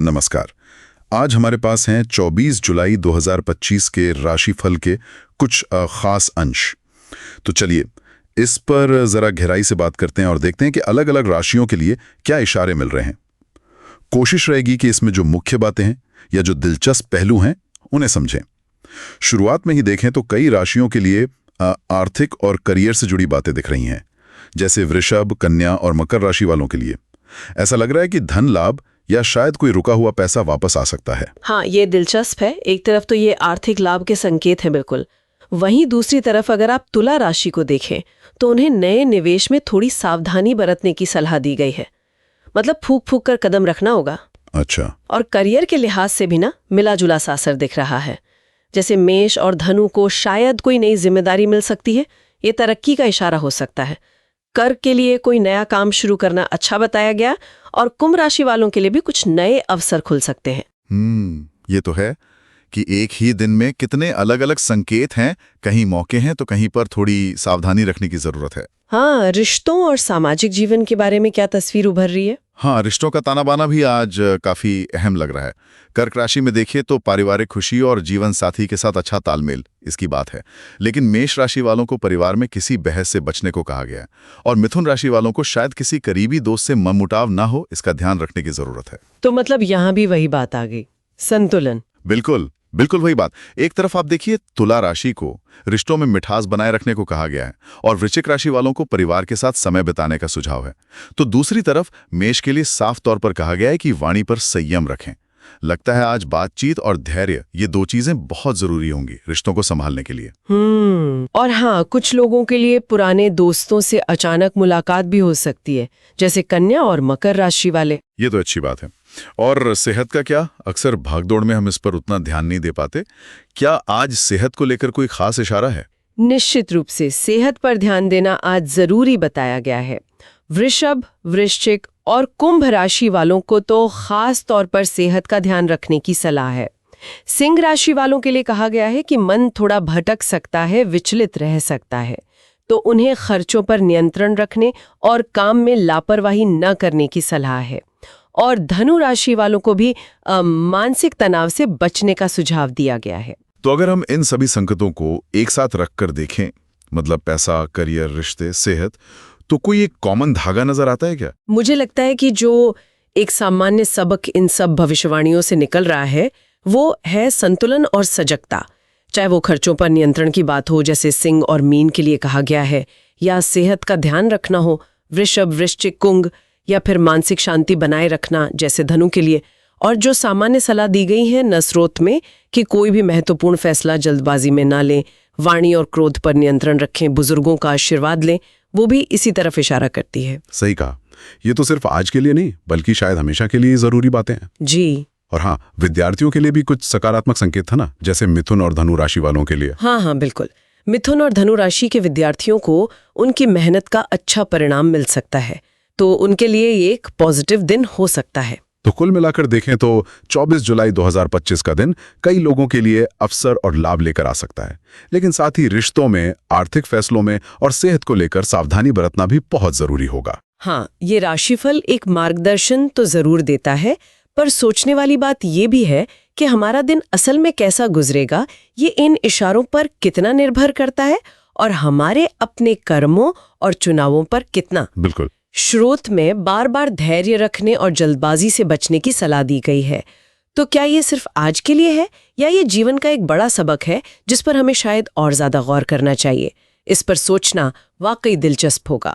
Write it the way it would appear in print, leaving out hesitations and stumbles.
नमस्कार। आज हमारे पास हैं 24 जुलाई 2025 के राशिफल के कुछ खास अंश। तो चलिए इस पर जरा गहराई से बात करते हैं और देखते हैं कि अलग अलग राशियों के लिए क्या इशारे मिल रहे हैं। कोशिश रहेगी कि इसमें जो मुख्य बातें हैं या जो दिलचस्प पहलू हैं उन्हें समझें। शुरुआत में ही देखें तो कई राशियों के लिए आर्थिक और करियर से जुड़ी बातें दिख रही हैं, जैसे वृषभ, कन्या और मकर राशि वालों के लिए ऐसा लग रहा है कि धन लाभ या शायद कोई रुका हुआ पैसा वापस आ सकता है। हाँ, ये दिलचस्प है। एक तरफ तो ये आर्थिक लाभ के संकेत हैं बिल्कुल। वहीं दूसरी तरफ अगर आप तुला राशि को देखें तो उन्हें नए निवेश में थोड़ी सावधानी बरतने की सलाह दी गई है। मतलब फूक फूक कर कदम रखना होगा। अच्छा। और करियर के लिहाज से भी ना मिला जुला सा असर दिख रहा है। जैसे मेष और धनु को शायद कोई नई जिम्मेदारी मिल सकती है, ये तरक्की का इशारा हो सकता है। कर्क के लिए कोई नया काम शुरू करना अच्छा बताया गया और कुंभ राशि वालों के लिए भी कुछ नए अवसर खुल सकते हैं। ये तो है कि एक ही दिन में कितने अलग अलग संकेत हैं, कहीं मौके हैं तो कहीं पर थोड़ी सावधानी रखने की जरूरत है। हाँ, रिश्तों और सामाजिक जीवन के बारे में क्या तस्वीर उभर रही है? हाँ, रिश्तों का ताना बाना भी आज काफी अहम लग रहा है। कर्क राशि में देखिए तो पारिवारिक खुशी और जीवन साथी के साथ अच्छा तालमेल, इसकी बात है। लेकिन मेष राशि वालों को परिवार में किसी बहस से बचने को कहा गया है और मिथुन राशि वालों को शायद किसी करीबी दोस्त से मनमुटाव ना हो, इसका ध्यान रखने की जरूरत है। तो मतलब यहाँ भी वही बात आ गई, संतुलन। बिल्कुल बिल्कुल वही बात। एक तरफ आप देखिए तुला राशि को रिश्तों में मिठास बनाए रखने को कहा गया है और वृश्चिक राशि वालों को परिवार के साथ समय बिताने का सुझाव है। तो दूसरी तरफ मेष के लिए साफ तौर पर कहा गया है कि वाणी पर संयम रखें। लगता है आज बातचीत और धैर्य, ये दो चीजें बहुत जरूरी होंगी रिश्तों को संभालने के लिए। और हाँ, कुछ लोगों के लिए पुराने दोस्तों से अचानक मुलाकात भी हो सकती है, जैसे कन्या और मकर राशि वाले। ये तो अच्छी बात है। और सेहत का क्या? अक्सर भागदौड़ में हम इस पर उतना ध्यान नहीं दे पाते। क्या आज सेहत को लेकर कोई खास इशारा है? निश्चित रूप से सेहत पर ध्यान देना आज जरूरी बताया गया है। वृषभ, वृश्चिक और कुंभ राशि वालों को तो खास तौर पर सेहत का ध्यान रखने की सलाह है। सिंह राशि वालों के लिए कहा गया है कि मन थोड़ा भटक सकता है, विचलित रह सकता है, तो उन्हें खर्चों पर नियंत्रण रखने और काम में लापरवाही न करने की सलाह है। और धनु राशि वालों को भी मानसिक तनाव से बचने का सुझाव दिया गया है। तो अगर हम इन सभी संकटों को एक साथ रखकर देखें, मतलब पैसा, करियर, रिश्ते, सेहत, तो कोई एक कॉमन धागा नजर आता है क्या? मुझे लगता है कि जो एक सामान्य सबक इन सब भविष्यवाणियों से निकल रहा है वो है संतुलन और सजगता। चाहे वो खर्चों पर नियंत्रण की बात हो, जैसे सिंह और मीन के लिए कहा गया है, या सेहत का ध्यान रखना हो, वृषभ, वृश्चिक, कुंभ, या फिर मानसिक शांति बनाए रखना जैसे धनु के लिए। और जो सामान्य सलाह दी गई है न स्रोत में कि कोई भी महत्वपूर्ण फैसला जल्दबाजी में ना लें, वाणी और क्रोध पर नियंत्रण रखें, बुजुर्गों का आशीर्वाद लें, वो भी इसी तरफ इशारा करती है। सही कहा। ये तो सिर्फ आज के लिए नहीं बल्कि शायद हमेशा के लिए जरूरी बातें हैं। जी। और हाँ, विद्यार्थियों के लिए भी कुछ सकारात्मक संकेत था ना, जैसे मिथुन और धनु राशि वालों के लिए। हाँ, बिल्कुल। मिथुन और धनु राशि के विद्यार्थियों को उनकी मेहनत का अच्छा परिणाम मिल सकता है, तो उनके लिए ये एक पॉजिटिव दिन हो सकता है। तो कुल मिलाकर देखें तो 24 जुलाई 2025 का दिन कई लोगों के लिए अवसर और लाभ लेकर आ सकता है, लेकिन साथ ही रिश्तों में, आर्थिक फैसलों में और सेहत को लेकर सावधानी बरतना भी बहुत जरूरी होगा। हाँ, ये राशिफल एक मार्गदर्शन तो जरूर देता है, पर सोचने वाली बात ये भी है कि हमारा दिन असल में कैसा गुजरेगा, ये इन इशारों पर कितना निर्भर करता है और हमारे अपने कर्मों और चुनावों पर कितना। बिल्कुल। स्रोत में बार बार धैर्य रखने और जल्दबाजी से बचने की सलाह दी गई है। तो क्या ये सिर्फ आज के लिए है या ये जीवन का एक बड़ा सबक है जिस पर हमें शायद और ज्यादा गौर करना चाहिए? इस पर सोचना वाकई दिलचस्प होगा।